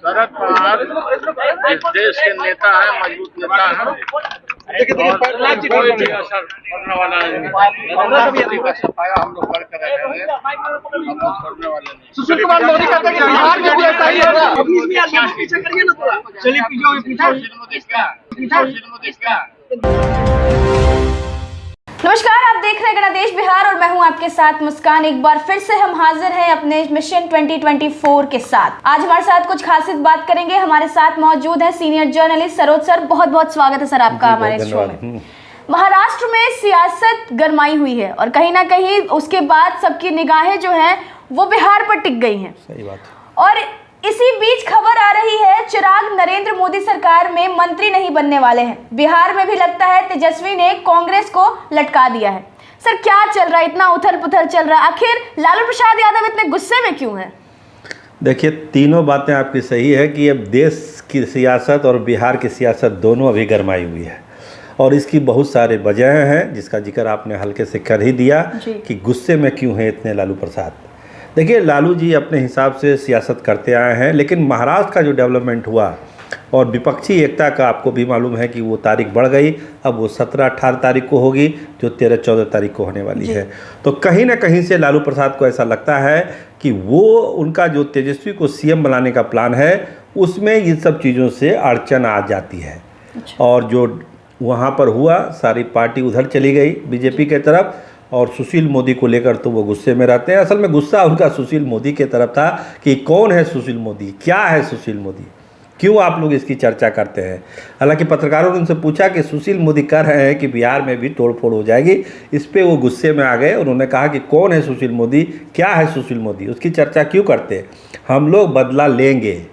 शरद पवार इस देश के नेता है, मजबूत नेता है। कोई भी असर पड़ने वाला नहीं। मोदी का सफाया हम लोग करके रहेंगे, हम लोग छोड़ने वाले नहीं। सुशील कुमार मोदी कहते हैं कि बिहार में भी ऐसा ही होगा। पीछे करिए ना थोड़ा। चलिए पीछे। नमस्कार, आप देख रहे हैं गणदेश बिहार और मैं हूं आपके साथ मुस्कान। एक बार फिर से हम हाजिर हैं अपने मिशन 2024 के साथ। आज हमारे साथ कुछ खासियत बात करेंगे। हमारे साथ मौजूद है सीनियर जर्नलिस्ट सरोज सर। बहुत बहुत स्वागत है सर आपका हमारे शो में। महाराष्ट्र में सियासत गरमाई हुई है और कहीं ना कहीं उसके बाद सबकी निगाहें जो हैं वो बिहार पर टिक गई हैं। सही बात। और इसी बीच खबर आ रही है चिराग नरेंद्र मोदी सरकार में मंत्री नहीं बनने वाले हैं। बिहार में भी लगता है तेजस्वी ने कांग्रेस को लटका दिया है। सर क्या चल रहा है, इतना उथल पुथल चल रहा है, आखिर लालू प्रसाद यादव इतने गुस्से में क्यों हैं? देखिए, तीनों बातें आपकी सही है कि अब देश की सियासत और बिहार की सियासत दोनों अभी गरमाई हुई है और इसकी बहुत सारे वजह हैं जिसका जिक्र आपने हल्के से कर ही दिया कि गुस्से में क्यों है इतने लालू प्रसाद। देखिए, लालू जी अपने हिसाब से सियासत करते आए हैं, लेकिन महाराष्ट्र का जो डेवलपमेंट हुआ और विपक्षी एकता का आपको भी मालूम है कि वो तारीख बढ़ गई। अब वो 17-18 तारीख को होगी जो 13-14 तारीख को होने वाली है। तो कहीं ना कहीं से लालू प्रसाद को ऐसा लगता है कि वो उनका जो तेजस्वी को सीएम बनाने का प्लान है उसमें इन सब चीज़ों से अड़चन आ जाती है। और जो वहाँ पर हुआ, सारी पार्टी उधर चली गई बीजेपी के तरफ और सुशील मोदी को लेकर तो वो गुस्से में रहते हैं। असल में गुस्सा उनका सुशील मोदी के तरफ था कि कौन है सुशील मोदी, क्या है सुशील मोदी, क्यों आप लोग इसकी चर्चा करते हैं। हालांकि पत्रकारों ने उनसे पूछा कि सुशील मोदी कह रहे हैं कि बिहार में भी तोड़फोड़ हो जाएगी। इस पे वो गुस्से में आ गए। उन्होंने कहा कि कौन है सुशील मोदी, क्या है सुशील मोदी, उसकी चर्चा क्यों करते हैं। हम लोग बदला लेंगे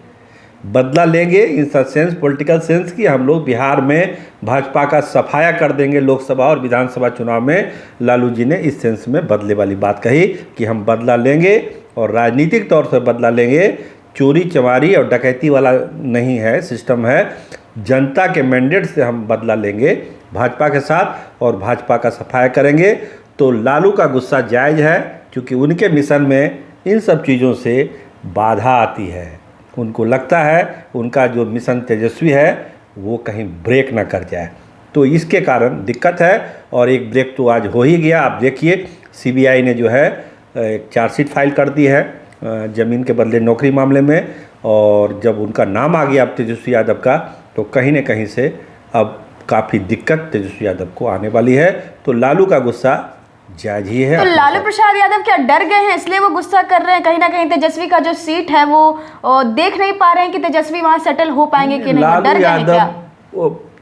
इन सेंस, पॉलिटिकल सेंस की हम लोग बिहार में भाजपा का सफाया कर देंगे। लोकसभा और विधानसभा चुनाव में लालू जी ने इस सेंस में बदले वाली बात कही कि हम बदला लेंगे और राजनीतिक तौर से बदला लेंगे। चोरी चमारी और डकैती वाला नहीं है, सिस्टम है। जनता के मैंडेट से हम बदला लेंगे भाजपा के साथ और भाजपा का सफाया करेंगे। तो लालू का गुस्सा जायज़ है क्योंकि उनके मिशन में इन सब चीज़ों से बाधा आती है। उनको लगता है उनका जो मिशन तेजस्वी है वो कहीं ब्रेक ना कर जाए, तो इसके कारण दिक्कत है। और एक ब्रेक तो आज हो ही गया। आप देखिए, सीबीआई ने जो है एक चार्जशीट फाइल कर दी है ज़मीन के बदले नौकरी मामले में, और जब उनका नाम आ गया अब तेजस्वी यादव का, तो कहीं न कहीं से अब काफ़ी दिक्कत तेजस्वी यादव को आने वाली है। तो लालू का गुस्सा जायज ही है। तो लालू प्रसाद यादव क्या डर गए हैं इसलिए वो गुस्सा कर रहे हैं? कहीं ना कहीं तेजस्वी का जो सीट है वो देख नहीं पा रहे हैं कि तेजस्वी वहां सेटल हो पाएंगे कि नहीं? डर गए हैं क्या?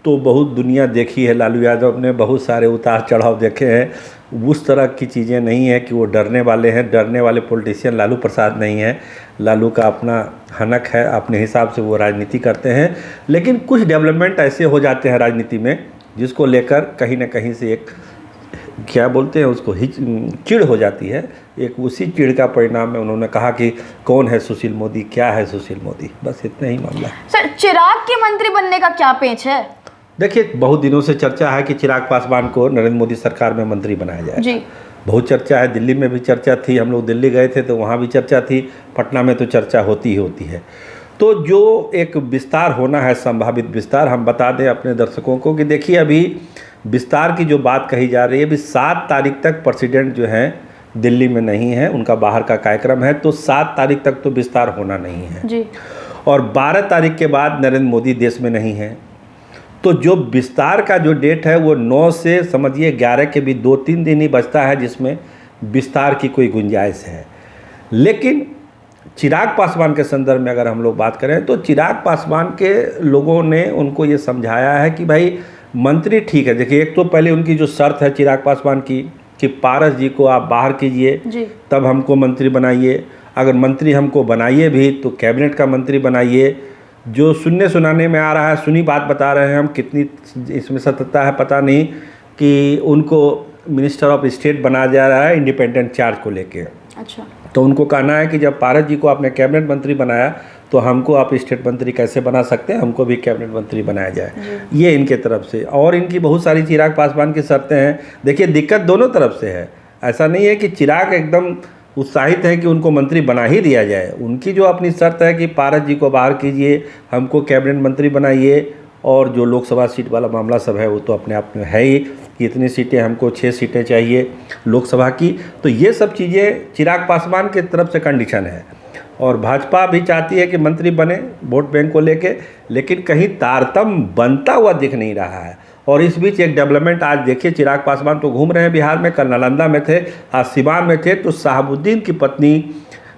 तो बहुत दुनिया देखी है, लालू यादव ने बहुत सारे उतार चढ़ाव देखे हैं। उस तरह की चीज़ें नहीं है कि वो डरने वाले हैं। डरने वाले पॉलिटिशियन लालू प्रसाद नहीं है। लालू का अपना हनक है, अपने हिसाब से वो राजनीति करते हैं। लेकिन कुछ डेवलपमेंट ऐसे हो जाते हैं राजनीति में जिसको लेकर कहीं ना कहीं से एक क्या बोलते हैं उसको चिढ़ हो जाती है। एक उसी चिढ़ का परिणाम में उन्होंने कहा कि कौन है सुशील मोदी, क्या है सुशील मोदी, बस इतना ही मामला है। सर, चिराग के मंत्री बनने का क्या पेच है? देखिए, बहुत दिनों से चर्चा है कि चिराग पासवान को नरेंद्र मोदी सरकार में मंत्री बनाया जाए जी। बहुत चर्चा है, दिल्ली में भी चर्चा थी। हम लोग दिल्ली गए थे तो वहाँ भी चर्चा थी, पटना में तो चर्चा होती ही होती है। तो जो एक विस्तार होना है, संभावित विस्तार, हम बता दें अपने दर्शकों को कि देखिए, अभी विस्तार की जो बात कही जा रही है, अभी 7 तारीख तक प्रेसिडेंट जो हैं दिल्ली में नहीं है, उनका बाहर का कार्यक्रम है। तो 7 तारीख तक तो विस्तार होना नहीं है जी। और 12 तारीख के बाद नरेंद्र मोदी देश में नहीं है। तो जो विस्तार का जो डेट है वो 9 से समझिए 11 के भी 2-3 दिन ही बचता है जिसमें विस्तार की कोई गुंजाइश है। लेकिन चिराग पासवान के संदर्भ में अगर हम लोग बात करें तो चिराग पासवान के लोगों ने उनको ये समझाया है कि भाई मंत्री ठीक है। देखिए, एक तो पहले उनकी जो शर्त है चिराग पासवान की कि पारस जी को आप बाहर कीजिए तब हमको मंत्री बनाइए। अगर मंत्री हमको बनाइए भी तो कैबिनेट का मंत्री बनाइए। जो सुनने सुनाने में आ रहा है, सुनी बात बता रहे हैं हम, कितनी इसमें सत्यता है पता नहीं, कि उनको मिनिस्टर ऑफ स्टेट बनाया जा रहा है इंडिपेंडेंट चार्ज को लेके। अच्छा। तो उनको कहना है कि जब पारस जी को आपने कैबिनेट मंत्री बनाया तो हमको आप स्टेट मंत्री कैसे बना सकते हैं, हमको भी कैबिनेट मंत्री बनाया जाए। ये इनके तरफ से, और इनकी बहुत सारी चिराग पासवान की शर्तें हैं। देखिए, दिक्कत दोनों तरफ से है। ऐसा नहीं है कि चिराग एकदम उत्साहित हैं कि उनको मंत्री बना ही दिया जाए। उनकी जो अपनी शर्त है कि पारस जी को बाहर कीजिए, हमको कैबिनेट मंत्री बनाइए, और जो लोकसभा सीट वाला मामला सब है वो तो अपने आप में है ही कि इतनी सीटें, हमको 6 सीटें चाहिए लोकसभा की। तो ये सब चीज़ें चिराग पासवान की तरफ से कंडीशन है, और भाजपा भी चाहती है कि मंत्री बने वोट बैंक को लेके, लेकिन कहीं तारतम्य बनता हुआ दिख नहीं रहा है। और इस बीच एक डेवलपमेंट आज देखिए, चिराग पासवान तो घूम रहे हैं बिहार में, कल नालंदा में थे, आज सिवान में थे, तो शहाबुद्दीन की पत्नी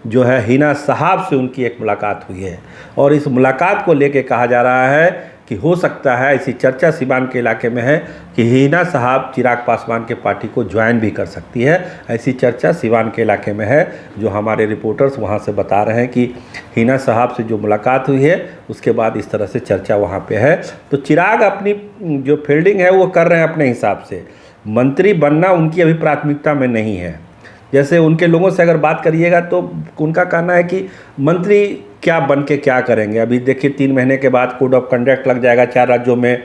जो है हिना साहब से उनकी एक मुलाकात हुई है, और इस मुलाकात को लेके कहा जा रहा है कि हो सकता है, ऐसी चर्चा सिवान के इलाके में है कि हिना साहब चिराग पासवान के पार्टी को ज्वाइन भी कर सकती है। ऐसी चर्चा सिवान के इलाके में है, जो हमारे रिपोर्टर्स वहां से बता रहे हैं कि हिना साहब से जो मुलाकात हुई है उसके बाद इस तरह से चर्चा वहां पे है। तो चिराग अपनी जो फील्डिंग है वो कर रहे हैं अपने हिसाब से, मंत्री बनना उनकी अभी प्राथमिकता में नहीं है। जैसे उनके लोगों से अगर बात करिएगा तो उनका कहना है कि मंत्री क्या बन के क्या करेंगे। अभी देखिए 3 महीने के बाद कोड ऑफ कंडक्ट लग जाएगा 4 राज्यों में,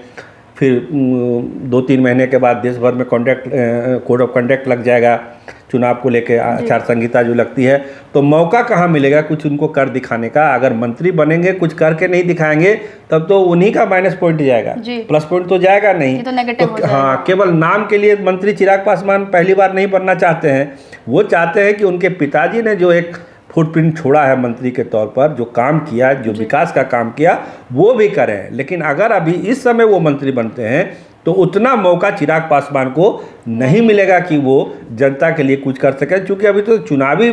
फिर 2-3 महीने के बाद देश भर में कोड ऑफ कंडक्ट लग जाएगा चुनाव को लेकर, आचार संहिता जो लगती है। तो मौका कहाँ मिलेगा कुछ उनको कर दिखाने का। अगर मंत्री बनेंगे कुछ करके नहीं दिखाएंगे तब तो उन्हीं का माइनस पॉइंट जाएगा, प्लस पॉइंट तो जाएगा नहीं। तो नेगेटिव हो जाएगा। हाँ, केवल नाम के लिए मंत्री चिराग पासवान पहली बार नहीं बनना चाहते हैं। वो चाहते हैं कि उनके पिताजी ने जो एक फुटप्रिंट छोड़ा है मंत्री के तौर पर, जो काम किया, जो विकास का काम किया, वो भी करें। लेकिन अगर अभी इस समय वो मंत्री बनते हैं तो उतना मौका चिराग पासवान को नहीं मिलेगा कि वो जनता के लिए कुछ कर सकें, क्योंकि अभी तो चुनावी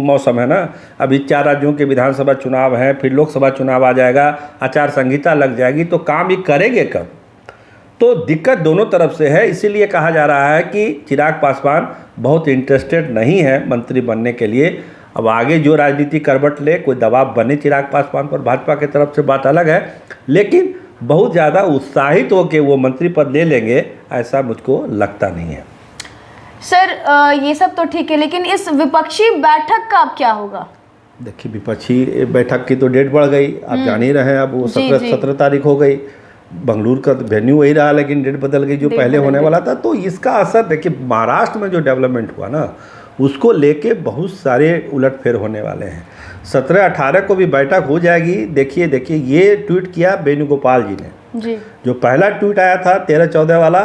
मौसम है ना। अभी 4 राज्यों के विधानसभा चुनाव हैं, फिर लोकसभा चुनाव आ जाएगा, आचार संहिता लग जाएगी, तो काम ये करेंगे कब। तो दिक्कत दोनों तरफ से है। इसीलिए कहा जा रहा है कि चिराग पासवान बहुत इंटरेस्टेड नहीं है मंत्री बनने के लिए। अब आगे जो राजनीति करवट ले, कोई दबाव बने चिराग पासवान पर भाजपा की तरफ से, बात अलग है, लेकिन बहुत ज़्यादा उत्साहित होकर वो मंत्री पद ले लेंगे ऐसा मुझको लगता नहीं है। सर ये सब तो ठीक है, लेकिन इस विपक्षी बैठक का अब क्या होगा? देखिए, विपक्षी बैठक की तो डेट बढ़ गई, आप जान ही रहे हैं। अब वो 17 तारीख हो गई, बंगलुरु का वेन्यू वही रहा, लेकिन डेट बदल गई जो पहले होने वाला था। तो इसका असर देखिए, महाराष्ट्र में जो डेवलपमेंट हुआ ना, उसको लेके बहुत सारे उलटफेर होने वाले हैं। 17-18 को भी बैठक हो जाएगी। देखिए ये ट्वीट किया वेणुगोपाल जी ने जी। जो पहला ट्वीट आया था 13-14 वाला,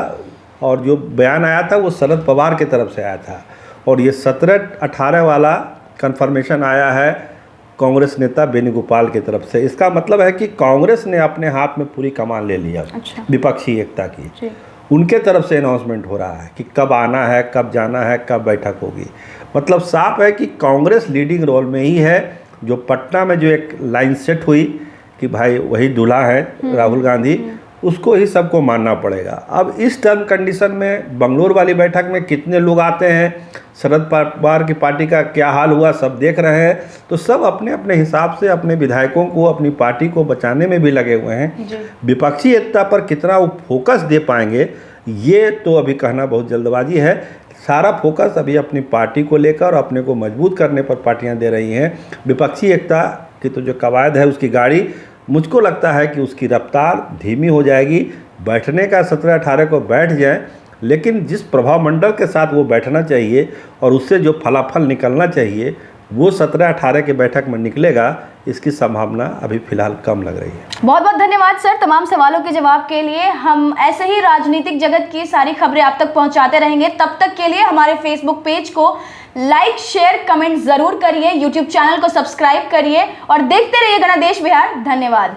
और जो बयान आया था वो शरद पवार की तरफ से आया था, और ये 17-18 वाला कंफर्मेशन आया है कांग्रेस नेता वेणुगोपाल की तरफ से। इसका मतलब है कि कांग्रेस ने अपने हाथ में पूरी कमान ले लिया। अच्छा। विपक्षी एकता की उनके तरफ से अनाउंसमेंट हो रहा है कि कब आना है, कब जाना है, कब बैठक होगी। मतलब साफ है कि कांग्रेस लीडिंग रोल में ही है। जो पटना में जो एक लाइन सेट हुई कि भाई वही दूल्हा है राहुल गांधी, उसको ही सबको मानना पड़ेगा। अब इस टर्म कंडीशन में बंगलुरु वाली बैठक में कितने लोग आते हैं, शरद पवार की पार्टी का क्या हाल हुआ, सब देख रहे हैं। तो सब अपने अपने हिसाब से अपने विधायकों को, अपनी पार्टी को बचाने में भी लगे हुए हैं। विपक्षी एकता पर कितना वो फोकस दे पाएंगे ये तो अभी कहना बहुत जल्दबाजी है। सारा फोकस अभी अपनी पार्टी को लेकर और अपने को मजबूत करने पर पार्टियां दे रही हैं। विपक्षी एकता की तो जो कवायद है उसकी गाड़ी, मुझको लगता है कि उसकी रफ्तार धीमी हो जाएगी। बैठने का 17-18 को बैठ जाए, लेकिन जिस प्रभाव मंडल के साथ वो बैठना चाहिए और उससे जो फलाफल निकलना चाहिए वो 17-18 के बैठक में निकलेगा, इसकी संभावना अभी फिलहाल कम लग रही है। बहुत बहुत धन्यवाद सर तमाम सवालों के जवाब के लिए। हम ऐसे ही राजनीतिक जगत की सारी खबरें आप तक पहुंचाते रहेंगे। तब तक के लिए हमारे फेसबुक पेज को लाइक, शेयर, कमेंट जरूर करिए, यूट्यूब चैनल को सब्सक्राइब करिए और देखते रहिए गणदेश बिहार। धन्यवाद।